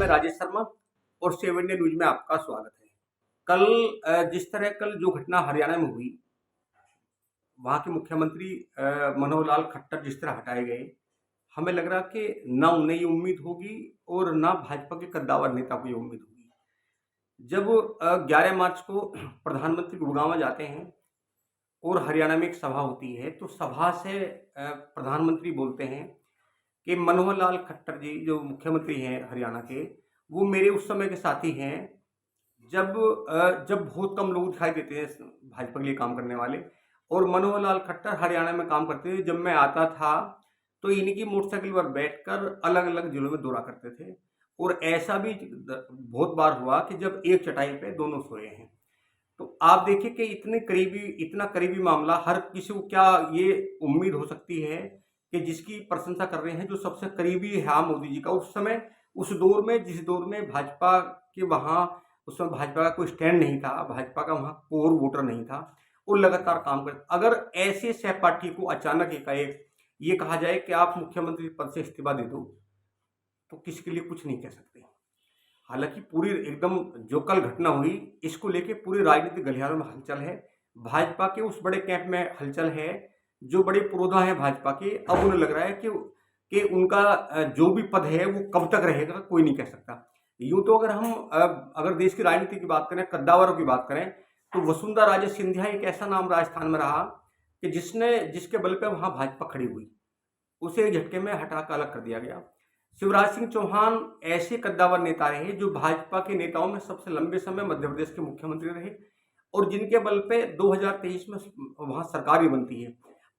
है राजेश शर्मा और 7 India news में आपका स्वागत है। जिस तरह कल जो घटना हरियाणा में हुई, वहाँ के मुख्यमंत्री मनोहर लाल खट्टर जिस तरह हटाए गए, हमें लग रहा कि ना उन्हें ये उम्मीद होगी और ना भाजपा के कद्दावर नेता को ये उम्मीद होगी। जब 11 मार्च को प्रधानमंत्री गुड़गांव जाते हैं और हरियाणा में एक सभा होती है, तो सभा से प्रधानमंत्री बोलते हैं कि मनोहर लाल खट्टर जी जो मुख्यमंत्री हैं हरियाणा के, वो मेरे उस समय के साथी हैं जब बहुत कम लोग दिखाई देते हैं भाजपा के लिए काम करने वाले, और मनोहर लाल खट्टर हरियाणा में काम करते थे। जब मैं आता था तो इन्हीं मोटरसाइकिल पर बैठकर अलग अलग जिलों में दौरा करते थे, और ऐसा भी बहुत बार हुआ कि जब एक चटाई पे दोनों सोए हैं। तो आप देखिए कि इतना करीबी मामला, हर किसी को क्या ये उम्मीद हो सकती है कि जिसकी प्रशंसा कर रहे हैं, जो सबसे करीबी है मोदी जी का, उस समय उस दौर में, जिस दौर में भाजपा के वहाँ उस समय भाजपा का कोई स्टैंड नहीं था, भाजपा का वहाँ कोर वोटर नहीं था, वो लगातार काम कर। अगर ऐसे सहपाठी को अचानक एकाएक ये कहा जाए कि आप मुख्यमंत्री पद से इस्तीफा दे दो, तो किसके लिए कुछ नहीं कह सकते। हालांकि पूरी एकदम जो कल घटना हुई, इसको लेके पूरे राजनीतिक गलियारों में हलचल है। भाजपा के उस बड़े कैंप में हलचल है, जो बड़े पुरोधा है भाजपा के। अब उन्हें लग रहा है कि उनका जो भी पद है वो कब तक रहेगा, कोई नहीं कह सकता। यूं तो अगर देश की राजनीति की बात करें, कद्दावरों की बात करें, तो वसुंधरा राजे सिंधिया एक ऐसा नाम राजस्थान में रहा कि जिसके बल पे वहां भाजपा खड़ी हुई, उसे एक झटके में हटाकर अलग कर दिया गया। शिवराज सिंह चौहान ऐसे कद्दावर नेता रहे जो भाजपा के नेताओं में सबसे लंबे समय मध्य प्रदेश के मुख्यमंत्री रहे, और जिनके बल पे 2023 में वहां सरकार भी बनती है।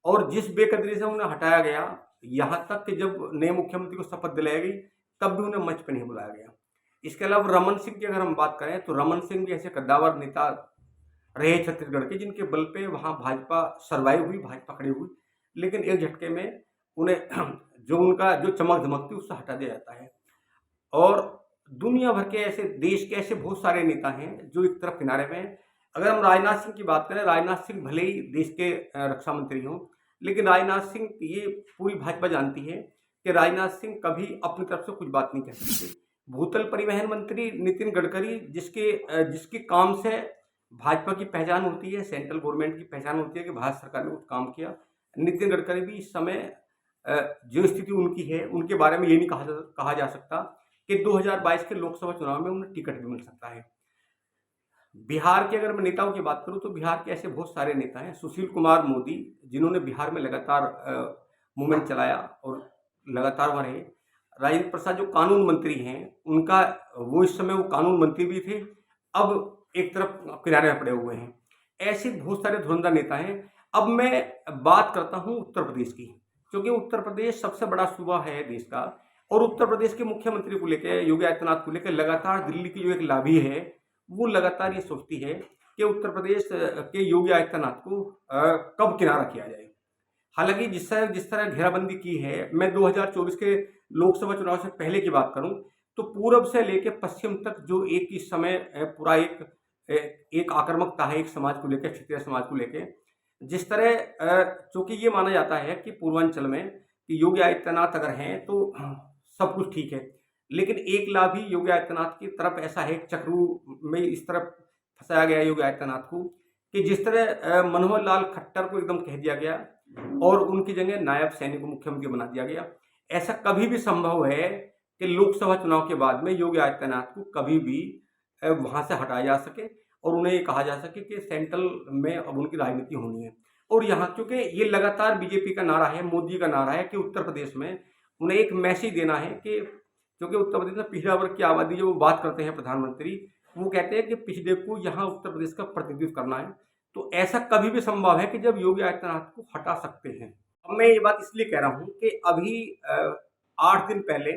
और जिस बेकदरी से उन्हें हटाया गया, यहां तक कि जब नए मुख्यमंत्री को शपथ दिलाई गई, तब भी उन्हें मंच पर नहीं बुलाया गया। इसके अलावा रमन सिंह की अगर हम बात करें, तो रमन सिंह भी ऐसे कद्दावर नेता रहे छत्तीसगढ़ के, जिनके बल पे वहां भाजपा सर्वाइव हुई, भाजपा खड़ी हुई, लेकिन एक झटके में उन्हें जो चमक धमक थी उससे हटा दिया जाता है। और दुनिया भर के ऐसे देश के ऐसे बहुत सारे नेता हैं जो एक तरफ किनारे में हैं। अगर हम राजनाथ सिंह की बात करें, राजनाथ सिंह भले ही देश के रक्षा मंत्री हों, लेकिन राजनाथ सिंह, ये पूरी भाजपा जानती है कि राजनाथ सिंह कभी अपनी तरफ से कुछ बात नहीं कह सकते। भूतल परिवहन मंत्री नितिन गडकरी, जिसके काम से भाजपा की पहचान होती है, सेंट्रल गवर्नमेंट की पहचान होती है कि भारत सरकार ने कुछ काम किया, नितिन गडकरी भी इस समय जो स्थिति उनकी है, उनके बारे में ये नहीं कहा जा सकता कि 2022 के लोकसभा चुनाव में उन्हें टिकट भी मिल सकता है। बिहार के अगर मैं नेताओं की बात करूं, तो बिहार के ऐसे बहुत सारे नेता हैं। सुशील कुमार मोदी, जिन्होंने बिहार में लगातार मूवमेंट चलाया और लगातार वहाँ रहे। राजेंद्र प्रसाद जो कानून मंत्री हैं, उनका इस समय वो कानून मंत्री भी थे, अब एक तरफ किनारे पड़े हुए हैं। ऐसे बहुत सारे धुरंधर नेता हैं। अब मैं बात करता हूँ उत्तर प्रदेश की, क्योंकि उत्तर प्रदेश सबसे बड़ा सूबा है देश का, और उत्तर प्रदेश के मुख्यमंत्री को लेकर, योगी आदित्यनाथ को लेकर लगातार दिल्ली की जो एक लॉबी है, वो लगातार ये सोचती है कि उत्तर प्रदेश के योगी आदित्यनाथ को कब किनारा किया जाए। हालांकि जिस तरह घेराबंदी की है, मैं 2024 के लोकसभा चुनाव से पहले की बात करूं, तो पूर्व से लेकर पश्चिम तक जो एक इस समय पूरा एक आक्रामकता है एक समाज को लेकर, क्षत्रिय समाज को लेकर। जिस तरह चूंकि ये माना जाता है कि पूर्वांचल में कि योगी आदित्यनाथ अगर हैं तो सब कुछ ठीक है, लेकिन एक लाभ ही योगी आदित्यनाथ की तरफ ऐसा है, चक्रू में इस तरफ फंसाया गया योगी आदित्यनाथ को, कि जिस तरह मनोहर लाल खट्टर को एकदम कह दिया गया और उनकी जगह नायब सैनी को मुख्यमंत्री बना दिया गया। ऐसा कभी भी संभव है कि लोकसभा चुनाव के बाद में योगी आदित्यनाथ को कभी भी वहां से हटाया जा सके और उन्हें ये कहा जा सके कि सेंट्रल में अब उनकी राजनीति होनी है। और यहाँ क्योंकि ये लगातार बीजेपी का नारा है, मोदी का नारा है कि उत्तर प्रदेश में उन्हें एक मैसेज देना है कि, क्योंकि उत्तर प्रदेश में पिछड़ा वर्ग की आबादी जो बात करते हैं प्रधानमंत्री, वो कहते हैं कि पिछड़े को यहाँ उत्तर प्रदेश का प्रतिनिधित्व करना है। तो ऐसा कभी भी संभव है कि जब योगी आदित्यनाथ को हटा सकते हैं। अब मैं ये बात इसलिए कह रहा हूँ कि अभी 8 दिन पहले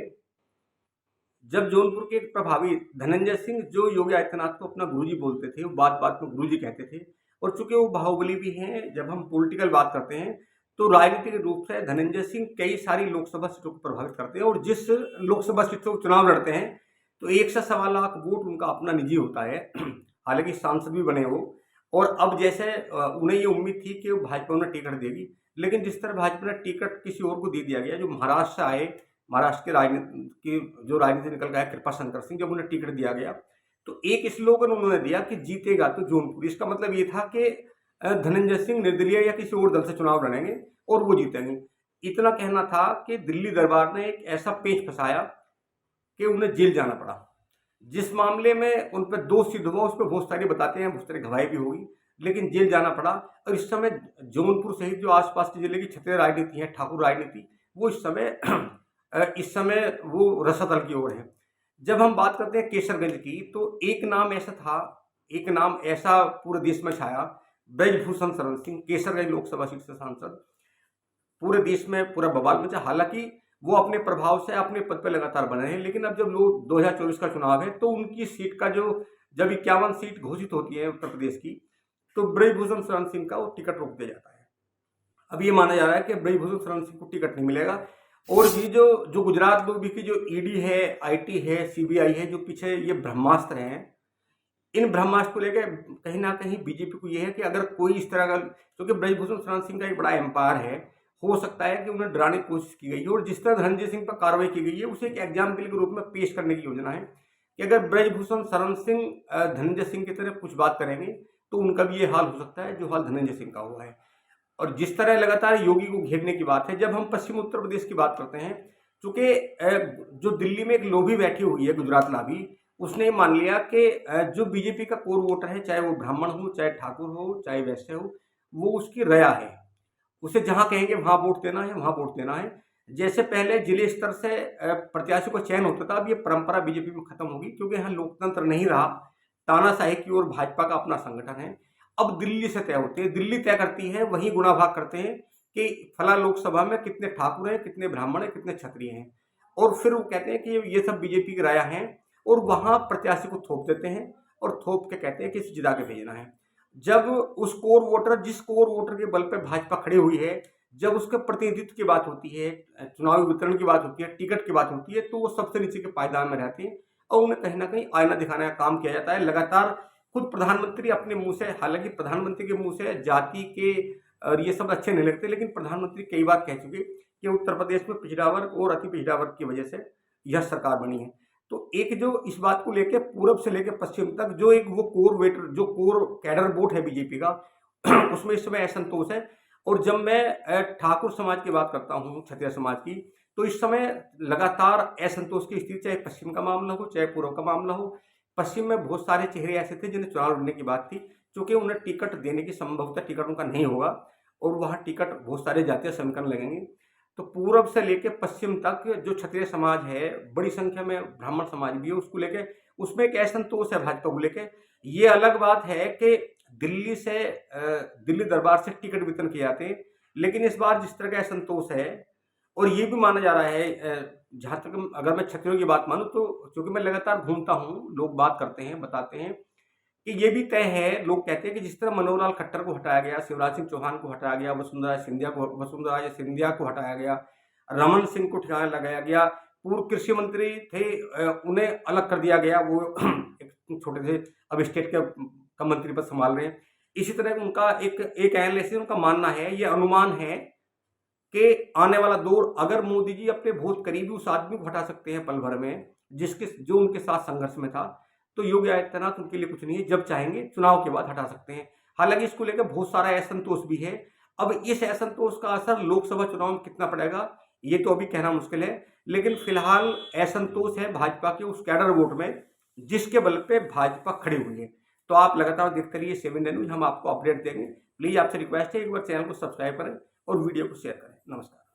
जब जौनपुर के एक प्रभावी धनंजय सिंह, जो योगी आदित्यनाथ को अपना गुरुजी बोलते थे, वो बात बात में गुरुजी कहते थे, और चूंकि वो बाहुबली भी हैं, जब हम पॉलिटिकल बात करते हैं तो राजनीतिक रूप से धनंजय सिंह कई सारी लोकसभा सीटों को प्रभावित करते हैं, और जिस लोकसभा सीटों को चुनाव लड़ते हैं तो 1 से 1.25 लाख वोट उनका अपना निजी होता है। हालांकि सांसद भी बने हो, और अब जैसे उन्हें ये उम्मीद थी कि भाजपा उन्हें टिकट देगी, लेकिन जिस तरह भाजपा ने टिकट किसी और को दे दिया गया, जो महाराष्ट्र से आए, महाराष्ट्र के राजनीति की जो राजनीति निकल गया कृपा शंकर सिंह, जब उन्हें टिकट दिया गया तो एक स्लोगन उन्होंने दिया कि जीतेगा तो जौनपुर। इसका मतलब ये था कि धनंजय सिंह निर्दलीय या किसी और दल से चुनाव लड़ेंगे और वो जीतेंगे। इतना कहना था कि दिल्ली दरबार ने एक ऐसा पेच फंसाया कि उन्हें जेल जाना पड़ा। जिस मामले में उन पर दोष सिद्ध हुआ उस पर बहुत सारी बताते हैं, बहुत सारी गवाही भी होगी, लेकिन जेल जाना पड़ा। और इस समय जौनपुर सहित जो आसपास के जिले की क्षत्रिय राजनीति है, ठाकुर राजनीति, वो इस समय वो रसातल की ओर है। जब हम बात करते हैं केसरगंज की, तो एक नाम ऐसा था, एक नाम ऐसा पूरे देश में छाया, ब्रजभूषण शरण सिंह, केसरगंज लोकसभा सीट से सांसद। पूरे देश में पूरा बवाल मचा। हालांकि वो अपने प्रभाव से अपने पद पर लगातार बने रहे, लेकिन अब जब लोग 2024 का चुनाव है तो उनकी सीट का जब 51 सीट घोषित होती है उत्तर प्रदेश की, तो ब्रजभूषण शरण सिंह का वो टिकट रोक दिया जाता है। अब ये माना जा रहा है कि ब्रजभूषण शरण सिंह को टिकट नहीं मिलेगा। और भी जो गुजरात में भी की जो ईडी है, आईटी है, सीबीआई है, जो पीछे ये ब्रह्मास्त्र हैं, इन ब्रह्मास्त्र को लेकर कहीं ना कहीं बीजेपी को ये है कि अगर कोई इस तरह का, क्योंकि ब्रजभूषण शरण सिंह का एक बड़ा एम्पायर है, हो सकता है कि उन्हें डराने की कोशिश की गई है। और जिस तरह धनंजय सिंह पर कार्रवाई की गई है उसे एक एग्जाम्पल के रूप में पेश करने की योजना है कि अगर ब्रजभूषण शरण सिंह धनंजय सिंह की तरह कुछ बात करेंगे तो उनका भी ये हाल हो सकता है जो हाल धनंजय सिंह का हुआ है। और जिस तरह लगातार योगी को घेरने की बात है, जब हम पश्चिम उत्तर प्रदेश की बात करते हैं, चूंकि जो दिल्ली में एक लोभी बैठी हुई है, गुजरात लाभी, उसने मान लिया कि जो बीजेपी का कोर वोटर है, चाहे वो ब्राह्मण हो, चाहे ठाकुर हो, चाहे वैश्य हो, वो उसकी रया है। उसे जहां कहेंगे वहां वोट देना है, वहां वोट देना है। जैसे पहले जिले स्तर से प्रत्याशी को चयन होता था, अब ये परंपरा बीजेपी में खत्म होगी, क्योंकि यहाँ लोकतंत्र नहीं रहा, तानाशाही की ओर भाजपा का अपना संगठन है। अब दिल्ली से तय होते हैं, दिल्ली तय करती है, वही गुणा भाग करते हैं कि फला लोकसभा में कितने ठाकुर हैं, कितने ब्राह्मण हैं, कितने क्षत्रिय हैं, और फिर वो कहते हैं कि ये सब बीजेपी की राय हैं, और वहां प्रत्याशी को थोप देते हैं और थोप के कहते हैं कि इसे जिता के भेजना है। जब उस जिस कोर वोटर के बल पे भाजपा खड़ी हुई है, जब उसके प्रतिनिधित्व की बात होती है, चुनावी वितरण की बात होती है, टिकट की बात होती है, तो वो सबसे नीचे के पायदान में रहते हैं और उन्हें कहीं ना कहीं आईना दिखाने का काम किया जाता है। लगातार खुद प्रधानमंत्री अपने मुंह से, हालांकि प्रधानमंत्री के मुंह से जाति के और ये सब अच्छे नहीं लगते, लेकिन प्रधानमंत्री कई बार कह चुके कि उत्तर प्रदेश में पिछड़ा वर्ग और अति पिछड़ा वर्ग की वजह से यह सरकार बनी है। तो एक जो इस बात को लेकर पूरब से लेकर पश्चिम तक जो एक वो कोर कैडर वोट है बीजेपी का उसमें इस समय असंतोष है। और जब मैं ठाकुर समाज की बात करता हूँ, क्षत्रिय समाज की, तो इस समय लगातार असंतोष की स्थिति, चाहे पश्चिम का मामला हो चाहे पूर्व का मामला हो। पश्चिम में बहुत सारे चेहरे ऐसे थे जिन्हें चुनाव लड़ने की बात थी, क्योंकि उन्हें टिकट देने की संभवतः टिकट उनका नहीं होगा और वहाँ टिकट बहुत सारे जातीय समीकरण लगेंगे। तो पूर्व से लेकर पश्चिम तक जो क्षत्रिय समाज है, बड़ी संख्या में ब्राह्मण समाज भी है, उसको लेके उसमें एक असंतोष है भाजपा को लेके। ये अलग बात है कि दिल्ली दरबार से टिकट वितरण किए जाते हैं, लेकिन इस बार जिस तरह का असंतोष है, और ये भी माना जा रहा है, जहाँ तक अगर मैं क्षत्रियों की बात मानूं, तो चूंकि मैं लगातार घूमता हूँ, लोग बात करते हैं, बताते हैं कि ये भी तय है, लोग कहते हैं कि जिस तरह मनोहर लाल खट्टर को हटाया गया, शिवराज सिंह चौहान को हटाया गया, वसुंधरा सिंधिया को हटाया गया, रमन सिंह को ठिकाना लगाया गया, पूर्व कृषि मंत्री थे उन्हें अलग कर दिया गया, वो एक छोटे से अब स्टेट का मंत्री पद संभाल रहे हैं। इसी तरह उनका एक एनालिसिस, उनका मानना है, ये अनुमान है कि आने वाला दौर, अगर मोदी जी अपने बहुत करीबी उस आदमी को हटा सकते हैं पल भर में, जो उनके साथ संघर्ष में था, तो योगी आदित्यनाथ उनके लिए कुछ नहीं है, जब चाहेंगे चुनाव के बाद हटा सकते हैं। हालांकि इसको लेकर बहुत सारा असंतोष भी है। अब इस असंतोष का असर लोकसभा चुनाव में कितना पड़ेगा ये तो अभी कहना मुश्किल है, लेकिन फिलहाल असंतोष है भाजपा के उस कैडर वोट में जिसके बल पे भाजपा खड़ी हुई है। तो आप लगातार देखते रहिए 7 न्यूज, हम आपको अपडेट देंगे। प्लीज आपसे रिक्वेस्ट है, एक बार चैनल को सब्सक्राइब करें और वीडियो को शेयर करें। नमस्कार।